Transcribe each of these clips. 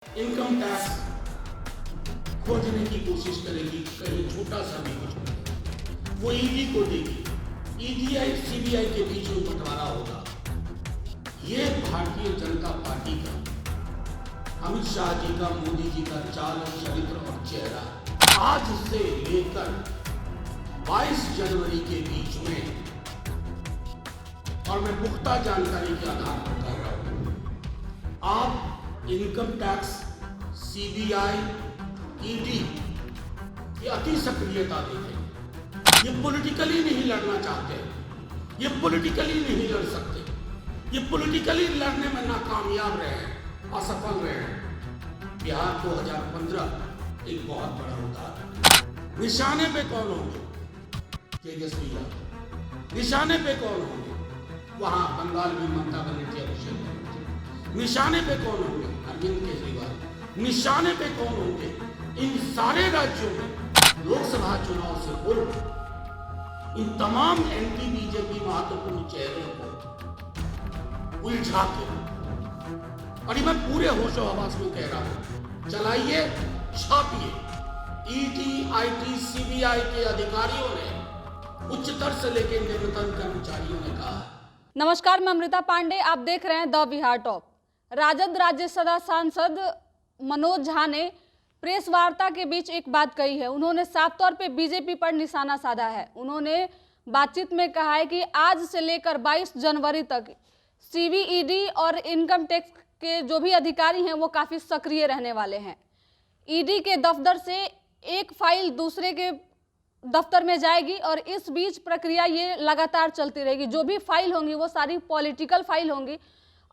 Income tax खोजने की कोशिश करेगी, कहीं छोटा सा भी कुछ मिले वो ईडी को देगी, ईडीआई सीबीआई के बीच में बंटवारा होगा। ये भारतीय जनता पार्टी का, अमित शाह जी का, मोदी जी का चाल और चरित्र और चेहरा आज से लेकर 22 जनवरी के बीच में, और मैं पुख्ता जानकारी के आधार पर कर रहा हूं, आप इनकम टैक्स, सीबीआई, ईडी की अति सक्रियता देखें। ये पॉलिटिकली नहीं लड़ना चाहते, ये पॉलिटिकली नहीं लड़ सकते, ये पॉलिटिकली लड़ने में नाकामयाब रहे हैं, असफल रहे हैं। बिहार 2015 एक बहुत बड़ा उदाहरण। निशाने पे कौन होंगे? तेजस्वी यादव। निशाने पे कौन होंगे? वहां बंगाल में ममता बनर्जी, अभिषेक बनर्जी। निशाने पे कौन होंगे? अरविंद केजरीवाल। निशाने पे कौन होंगे? इन सारे राज्यों में लोकसभा चुनाव से पूर्व इन तमाम एंटी बीजेपी महत्वपूर्ण चेहरों को उलझा के, और ये मैं पूरे होशो हवास में कह रहा हूं, चलाइए, छापिए। ईडी, आईटी, सीबीआई के अधिकारियों ने उच्चतर से लेकर निम्नतम कर्मचारियों ने कहा। नमस्कार, मैं अमृता पांडे, आप देख रहे हैं द बिहार टॉप। राजद राज्यसभा सांसद मनोज झा ने प्रेस वार्ता के बीच एक बात कही है। उन्होंने साफ तौर पे बीजेपी पर निशाना साधा है। उन्होंने बातचीत में कहा है कि आज से लेकर 22 जनवरी तक सीबीईडी और इनकम टैक्स के जो भी अधिकारी हैं वो काफ़ी सक्रिय रहने वाले हैं। ईडी के दफ्तर से एक फाइल दूसरे के दफ्तर में जाएगी और इस बीच प्रक्रिया ये लगातार चलती रहेगी। जो भी फाइल होंगी वो सारी पॉलिटिकल फाइल होंगी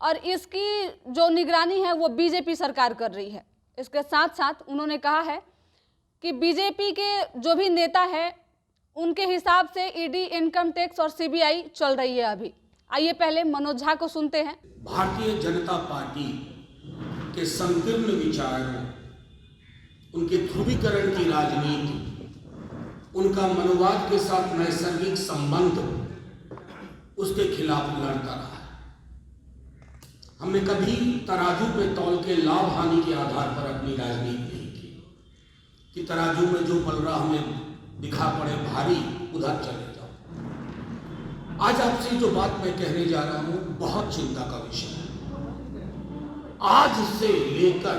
और इसकी जो निगरानी है वो बीजेपी सरकार कर रही है। इसके साथ साथ उन्होंने कहा है कि बीजेपी के जो भी नेता है उनके हिसाब से ईडी, इनकम टैक्स और सीबीआई चल रही है अभी। आइए पहले मनोज झा को सुनते हैं। भारतीय जनता पार्टी के संकीर्ण विचारों, उनके ध्रुवीकरण की राजनीति, उनका मनोवाद के साथ नैसर्गिक संबंध, उसके खिलाफ लड़ता रहा है। हमने कभी तराजू पे तौल के लाभ हानि के आधार पर अपनी राजनीति नहीं की कि तराजू में जो पल रहा हमें दिखा पड़े भारी, उधर चले जाओ। आज आपसे जो बात मैं कहने जा रहा हूं बहुत चिंता का विषय है। आज से लेकर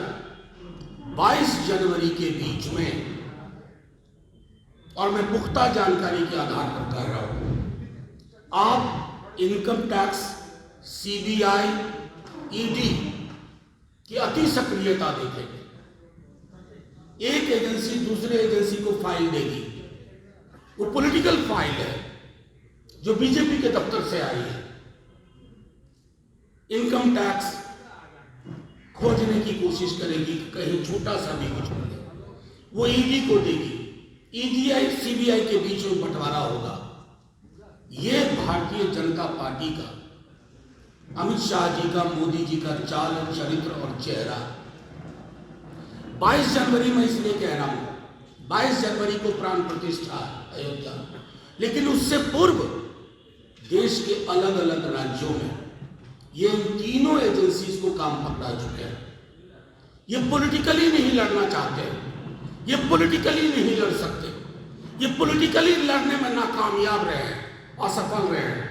22 जनवरी के बीच में, और मैं पुख्ता जानकारी के आधार पर कर रहा हूं, आप इनकम टैक्स, सीबीआई, ईडी की अति सक्रियता देखेंगे। एक एजेंसी दूसरे एजेंसी को फाइल देगी, वो पॉलिटिकल फाइल है जो बीजेपी के दफ्तर से आई है। इनकम टैक्स खोजने की कोशिश करेगी, कहीं छोटा सा भी कुछ मिले वो ईडी को देगी, ईडीआई सीबीआई के बीच में बंटवारा होगा। ये भारतीय जनता पार्टी का, अमित शाह जी का, मोदी जी का चाल और चरित्र और चेहरा। 22 जनवरी में इसलिए कह रहा हूं, 22 जनवरी को प्राण प्रतिष्ठा अयोध्या, लेकिन उससे पूर्व देश के अलग अलग राज्यों में ये तीनों एजेंसीज को काम पकड़ा चुके हैं। ये पॉलिटिकली नहीं लड़ना चाहते, ये पॉलिटिकली नहीं लड़ सकते, ये पॉलिटिकली लड़ने में नाकामयाब रहे हैं, असफल रहे हैं।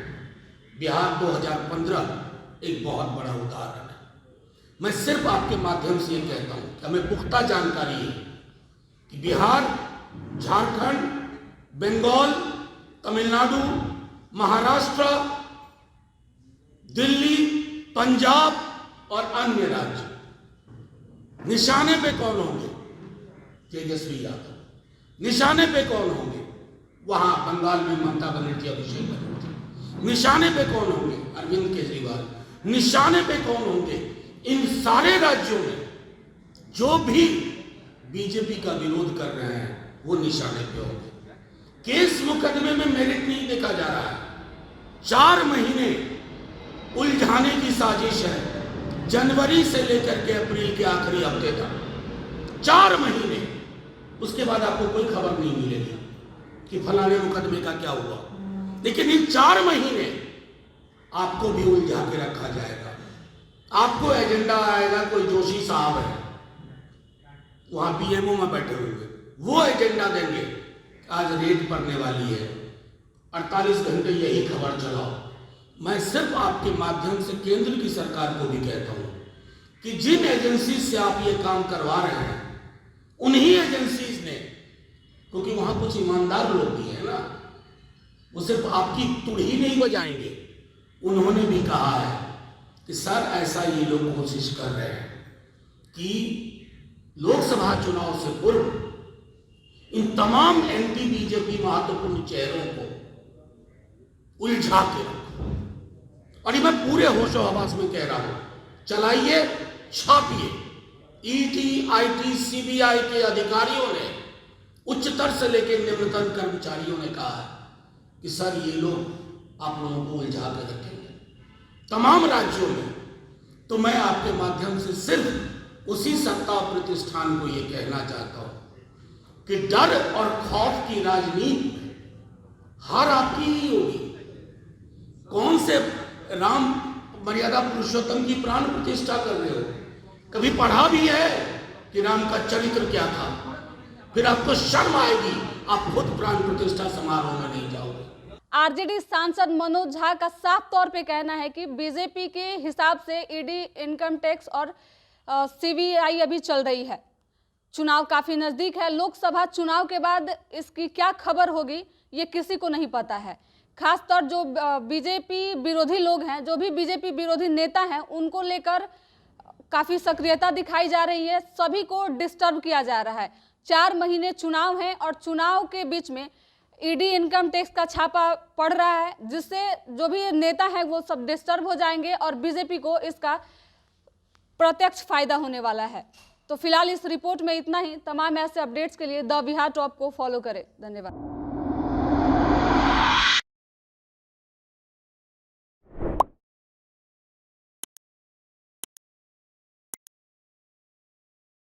बिहार 2015 एक बहुत बड़ा उदाहरण है। मैं सिर्फ आपके माध्यम से ये कहता हूं कि हमें पुख्ता जानकारी है कि बिहार, झारखंड, बंगाल, तमिलनाडु, महाराष्ट्र, दिल्ली, पंजाब और अन्य राज्य, निशाने पे कौन होंगे? तेजस्वी यादव। निशाने पे कौन होंगे? वहां बंगाल में ममता बनर्जी, अभिषेक बनर्जी। निशाने पे कौन होंगे? अरविंद केजरीवाल। निशाने पे कौन होंगे? इन सारे राज्यों में जो भी बीजेपी का विरोध कर रहे हैं वो निशाने पे होंगे। केस मुकदमे में मेरिट नहीं देखा जा रहा है। 4 महीने उलझाने की साजिश है, जनवरी से लेकर के अप्रैल के आखिरी हफ्ते तक 4 महीने। उसके बाद आपको कोई खबर नहीं मिलेगी कि फलाने मुकदमे का क्या हुआ, लेकिन इन 4 महीने आपको भी उलझा के रखा जाएगा। आपको एजेंडा आएगा, कोई जोशी साहब है, वहां बीएमओ में बैठे हुए वो एजेंडा देंगे। आज रेड पड़ने वाली है, 48 घंटे यही खबर चलाओ। मैं सिर्फ आपके माध्यम से केंद्र की सरकार को भी कहता हूं कि जिन एजेंसी से आप ये काम करवा रहे हैं उन्हीं एजेंसीज ने, क्योंकि वहां कुछ ईमानदार लोग भी हैं ना, वो सिर्फ आपकी तुड़ी नहीं बजाएंगे। उन्होंने भी कहा है कि सर ऐसा ये लोग कोशिश कर रहे हैं कि लोकसभा चुनाव से पूर्व इन तमाम एंटी बीजेपी महत्वपूर्ण चेहरों को उलझा के रखो। और ये मैं पूरे होशो हवास में कह रहा हूं, चलाइए, छापिए। ईडी, आईटी, सीबीआई के अधिकारियों ने, उच्चतर से लेकर निम्नतम कर्मचारियों ने कहा है कि सर ये लोग आप लोगों को उलझा के रखेंगे तमाम राज्यों में। तो मैं आपके माध्यम से सिर्फ उसी सत्ता और प्रतिष्ठान को ये कहना चाहता हूं कि डर और खौफ की राजनीति में हार आपकी ही होगी। कौन से राम मर्यादा पुरुषोत्तम की प्राण प्रतिष्ठा कर रहे हो? कभी पढ़ा भी है कि राम का चरित्र क्या था? फिर आपको शर्म आएगी, आप खुद प्राण प्रतिष्ठा समारोह में नहीं जाओगे। आरजेडी सांसद मनोज झा का साफ तौर पे कहना है कि बीजेपी के हिसाब से ईडी, इनकम टैक्स और सीबीआई अभी चल रही है। चुनाव काफी नजदीक है। लोकसभा चुनाव के बाद इसकी क्या खबर होगी ये किसी को नहीं पता है। खासतौर जो बीजेपी विरोधी लोग हैं, जो भी बीजेपी विरोधी नेता हैं, उनको लेकर काफी सक्रियता दिखाई जा रही है। सभी को डिस्टर्ब किया जा रहा है। 4 महीने चुनाव हैं और चुनाव के बीच में ईडी, इनकम टैक्स का छापा पड़ रहा है, जिससे जो भी नेता है वो सब डिस्टर्ब हो जाएंगे और बीजेपी को इसका प्रत्यक्ष फायदा होने वाला है। तो फिलहाल इस रिपोर्ट में इतना ही। तमाम ऐसे अपडेट्स के लिए द बिहार टॉप को फॉलो करें। धन्यवाद।